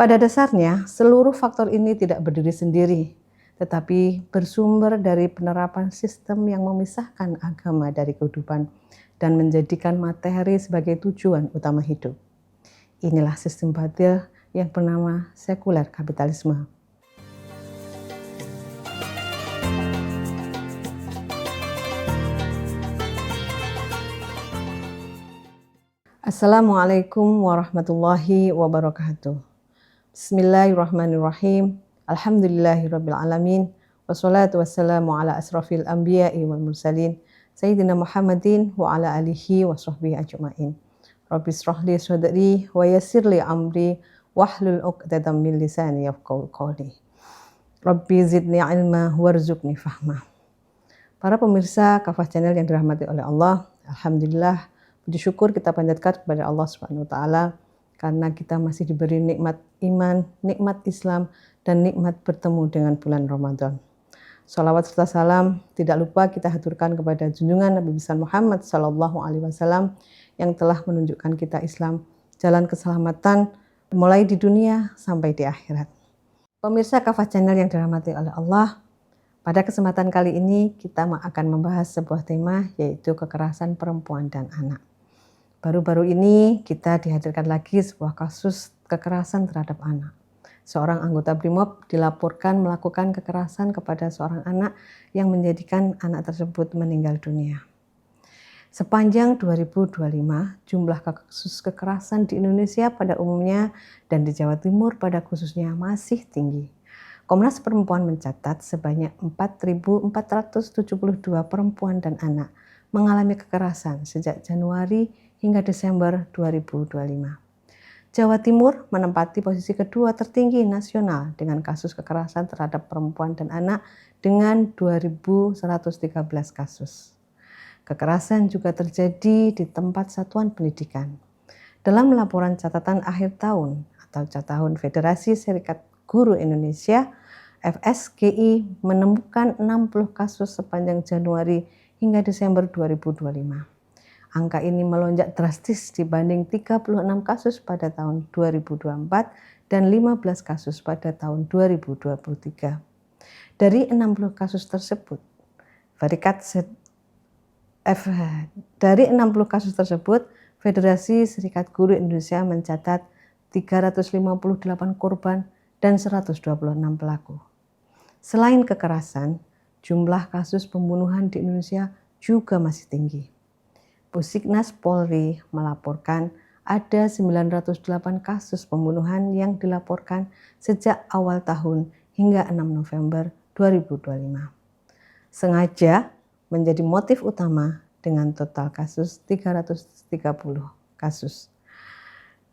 Pada dasarnya, seluruh faktor ini tidak berdiri sendiri, tetapi bersumber dari penerapan sistem yang memisahkan agama dari kehidupan dan menjadikan materi sebagai tujuan utama hidup. Inilah sistem batil yang bernama sekuler kapitalisme. Assalamualaikum warahmatullahi wabarakatuh. Bismillahirrahmanirrahim. Alhamdulillahirabbil alamin. Wassalatu wassalamu ala asrafil anbiya'i wal mursalin sayyidina Muhammadin wa ala alihi wa sahbihi ajmain. Rabbi shrahli sadri wa yassirli amri wahlul 'uqdatam min lisani yafqahu qawli. Rabbi zidni ilma warzuqni fahma. Para pemirsa Kafah Channel yang dirahmati oleh Allah, alhamdulillah, puji syukur kita panjatkan kepada Allah Subhanahu wa taala karena kita masih diberi nikmat iman, nikmat Islam, dan nikmat bertemu dengan bulan Ramadan. Shalawat serta salam tidak lupa kita haturkan kepada junjungan Nabi besar Muhammad SAW yang telah menunjukkan kita Islam, jalan keselamatan mulai di dunia sampai di akhirat. Pemirsa Kafah Channel yang dirahmati oleh Allah, pada kesempatan kali ini kita akan membahas sebuah tema, yaitu kekerasan perempuan dan anak. Baru-baru ini kita dihadirkan lagi sebuah kasus kekerasan terhadap anak. Seorang anggota BRIMOB dilaporkan melakukan kekerasan kepada seorang anak yang menjadikan anak tersebut meninggal dunia. Sepanjang 2025, jumlah kasus kekerasan di Indonesia pada umumnya dan di Jawa Timur pada khususnya masih tinggi. Komnas Perempuan mencatat sebanyak 4.472 perempuan dan anak mengalami kekerasan sejak Januari hingga Desember 2025. Jawa Timur menempati posisi kedua tertinggi nasional dengan kasus kekerasan terhadap perempuan dan anak dengan 2.113 kasus. Kekerasan juga terjadi di tempat satuan pendidikan. Dalam laporan catatan akhir tahun atau catatan Federasi Serikat Guru Indonesia, FSGI menemukan 60 kasus sepanjang Januari hingga Desember 2025. Angka ini melonjak drastis dibanding 36 kasus pada tahun 2024 dan 15 kasus pada tahun 2023. Dari 60 kasus tersebut, Federasi Serikat Guru Indonesia mencatat 358 korban dan 126 pelaku. Selain kekerasan, jumlah kasus pembunuhan di Indonesia juga masih tinggi. Pusiknas Polri melaporkan ada 908 kasus pembunuhan yang dilaporkan sejak awal tahun hingga 6 November 2025. Sengaja menjadi motif utama dengan total kasus 330 kasus.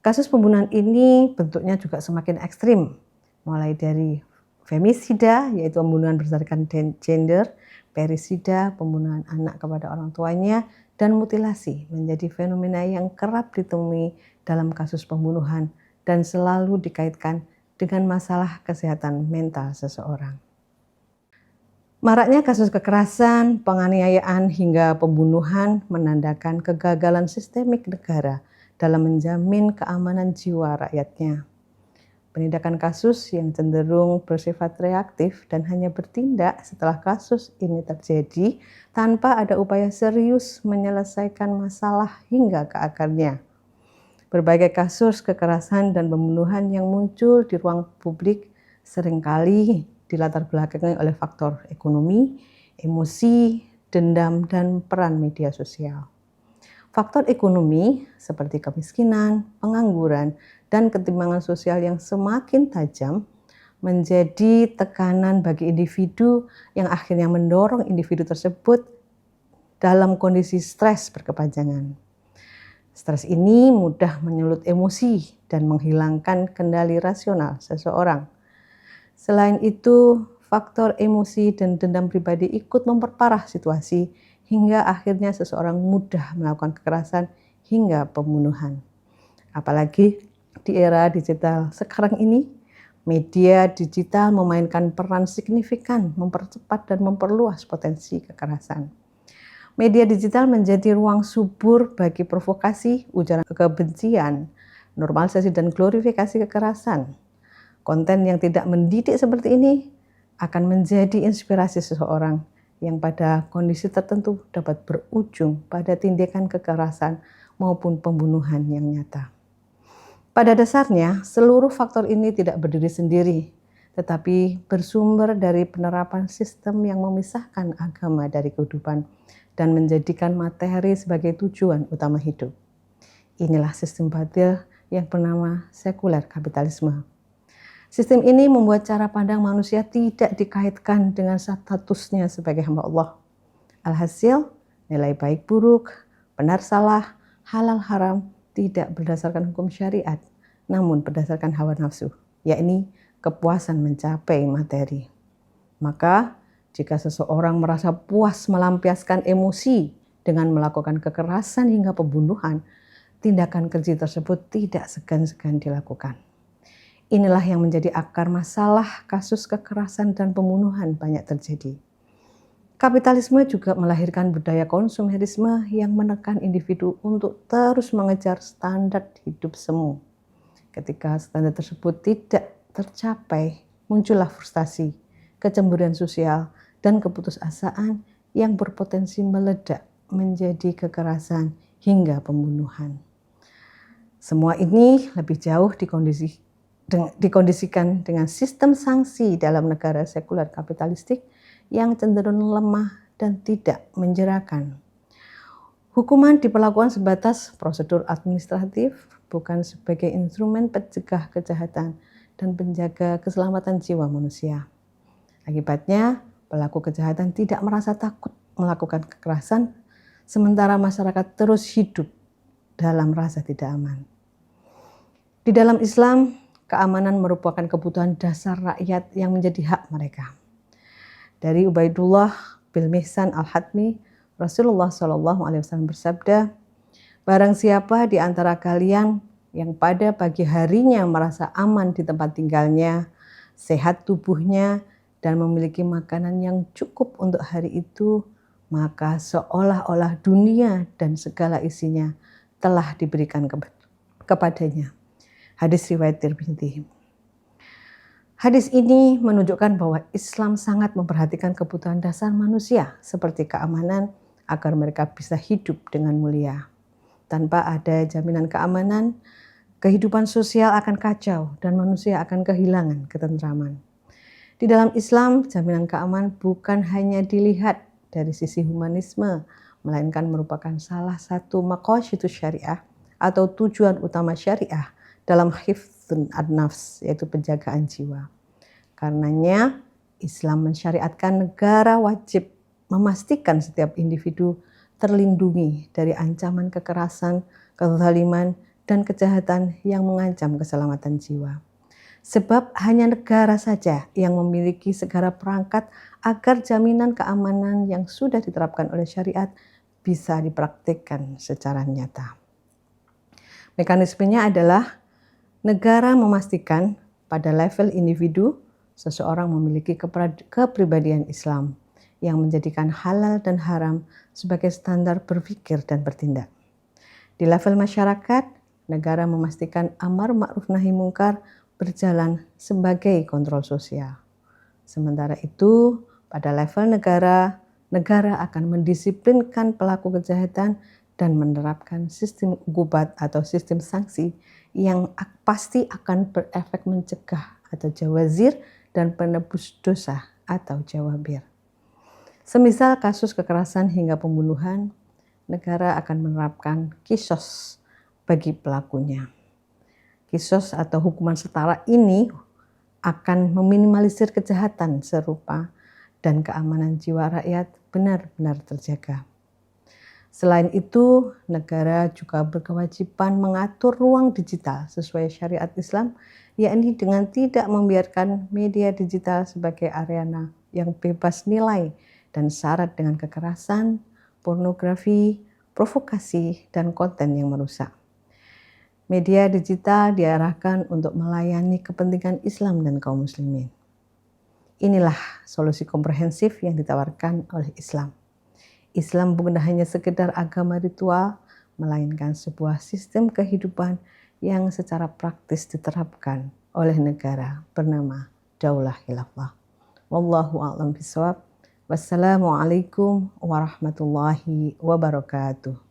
Kasus pembunuhan ini bentuknya juga semakin ekstrim, mulai dari femisida, yaitu pembunuhan berdasarkan gender, perisida, pembunuhan anak kepada orang tuanya, dan mutilasi menjadi fenomena yang kerap ditemui dalam kasus pembunuhan dan selalu dikaitkan dengan masalah kesehatan mental seseorang. Maraknya kasus kekerasan, penganiayaan, hingga pembunuhan menandakan kegagalan sistemik negara dalam menjamin keamanan jiwa rakyatnya. Penindakan kasus yang cenderung bersifat reaktif dan hanya bertindak setelah kasus ini terjadi tanpa ada upaya serius menyelesaikan masalah hingga ke akarnya. Berbagai kasus kekerasan dan pembunuhan yang muncul di ruang publik seringkali dilatar belakangi oleh faktor ekonomi, emosi, dendam, dan peran media sosial. Faktor ekonomi seperti kemiskinan, pengangguran, dan ketimpangan sosial yang semakin tajam menjadi tekanan bagi individu yang akhirnya mendorong individu tersebut dalam kondisi stres berkepanjangan. Stres ini mudah menyulut emosi dan menghilangkan kendali rasional seseorang. Selain itu, faktor emosi dan dendam pribadi ikut memperparah situasi hingga akhirnya seseorang mudah melakukan kekerasan hingga pembunuhan. Apalagi di era digital sekarang ini, media digital memainkan peran signifikan mempercepat dan memperluas potensi kekerasan. Media digital menjadi ruang subur bagi provokasi, ujaran kebencian, normalisasi dan glorifikasi kekerasan. Konten yang tidak mendidik seperti ini akan menjadi inspirasi seseorang yang pada kondisi tertentu dapat berujung pada tindakan kekerasan maupun pembunuhan yang nyata. Pada dasarnya, seluruh faktor ini tidak berdiri sendiri, tetapi bersumber dari penerapan sistem yang memisahkan agama dari kehidupan dan menjadikan materi sebagai tujuan utama hidup. Inilah sistem batil yang bernama sekuler kapitalisme. Sistem ini membuat cara pandang manusia tidak dikaitkan dengan statusnya sebagai hamba Allah. Alhasil, nilai baik buruk, benar salah, halal haram tidak berdasarkan hukum syariat, namun berdasarkan hawa nafsu, yakni kepuasan mencapai materi. Maka, jika seseorang merasa puas melampiaskan emosi dengan melakukan kekerasan hingga pembunuhan, tindakan keji tersebut tidak segan-segan dilakukan. Inilah yang menjadi akar masalah kasus kekerasan dan pembunuhan banyak terjadi. Kapitalisme juga melahirkan budaya konsumerisme yang menekan individu untuk terus mengejar standar hidup semu. Ketika standar tersebut tidak tercapai, muncullah frustasi, kecemburuan sosial, dan keputusasaan yang berpotensi meledak menjadi kekerasan hingga pembunuhan. Semua ini lebih jauh dikondisikan dengan sistem sanksi dalam negara sekuler kapitalistik yang cenderung lemah dan tidak menjerakan. Hukuman diperlakukan sebatas prosedur administratif, bukan sebagai instrumen pencegah kejahatan dan penjaga keselamatan jiwa manusia. Akibatnya, pelaku kejahatan tidak merasa takut melakukan kekerasan, sementara masyarakat terus hidup dalam rasa tidak aman. Di dalam Islam, keamanan merupakan kebutuhan dasar rakyat yang menjadi hak mereka. Dari Ubaidullah bin Mihsan al-Hatmi, Rasulullah SAW bersabda, "Barang siapa di antara kalian yang pada pagi harinya merasa aman di tempat tinggalnya, sehat tubuhnya, dan memiliki makanan yang cukup untuk hari itu, maka seolah-olah dunia dan segala isinya telah diberikan kepadanya." Hadis riwayat Tirmidzi. Hadis ini menunjukkan bahwa Islam sangat memperhatikan kebutuhan dasar manusia seperti keamanan agar mereka bisa hidup dengan mulia. Tanpa ada jaminan keamanan, kehidupan sosial akan kacau dan manusia akan kehilangan ketentraman. Di dalam Islam, jaminan keamanan bukan hanya dilihat dari sisi humanisme, melainkan merupakan salah satu maqasidus syariah atau tujuan utama syariah dalam hifdzun ad-nafs, yaitu penjagaan jiwa. Karenanya, Islam mensyariatkan negara wajib memastikan setiap individu terlindungi dari ancaman kekerasan, kezaliman, dan kejahatan yang mengancam keselamatan jiwa. Sebab hanya negara saja yang memiliki segala perangkat agar jaminan keamanan yang sudah diterapkan oleh syariat bisa dipraktikkan secara nyata. Mekanismenya adalah negara memastikan pada level individu seseorang memiliki kepribadian Islam yang menjadikan halal dan haram sebagai standar berpikir dan bertindak. Di level masyarakat, negara memastikan amar ma'ruf nahi mungkar berjalan sebagai kontrol sosial. Sementara itu, pada level negara, negara akan mendisiplinkan pelaku kejahatan dan menerapkan sistem uqubat atau sistem sanksi yang pasti akan berefek mencegah atau jawazir dan penebus dosa atau jawabir. Semisal kasus kekerasan hingga pembunuhan, negara akan menerapkan kisos bagi pelakunya. Kisos atau hukuman setara ini akan meminimalisir kejahatan serupa dan keamanan jiwa rakyat benar-benar terjaga. Selain itu, negara juga berkewajiban mengatur ruang digital sesuai syariat Islam, yakni dengan tidak membiarkan media digital sebagai arena yang bebas nilai dan syarat dengan kekerasan, pornografi, provokasi, dan konten yang merusak. Media digital diarahkan untuk melayani kepentingan Islam dan kaum muslimin. Inilah solusi komprehensif yang ditawarkan oleh Islam. Islam bukan hanya sekedar agama ritual, melainkan sebuah sistem kehidupan yang secara praktis diterapkan oleh negara bernama Daulah Khilafah. Wallahu a'lam bishawab. Wassalamualaikum warahmatullahi wabarakatuh.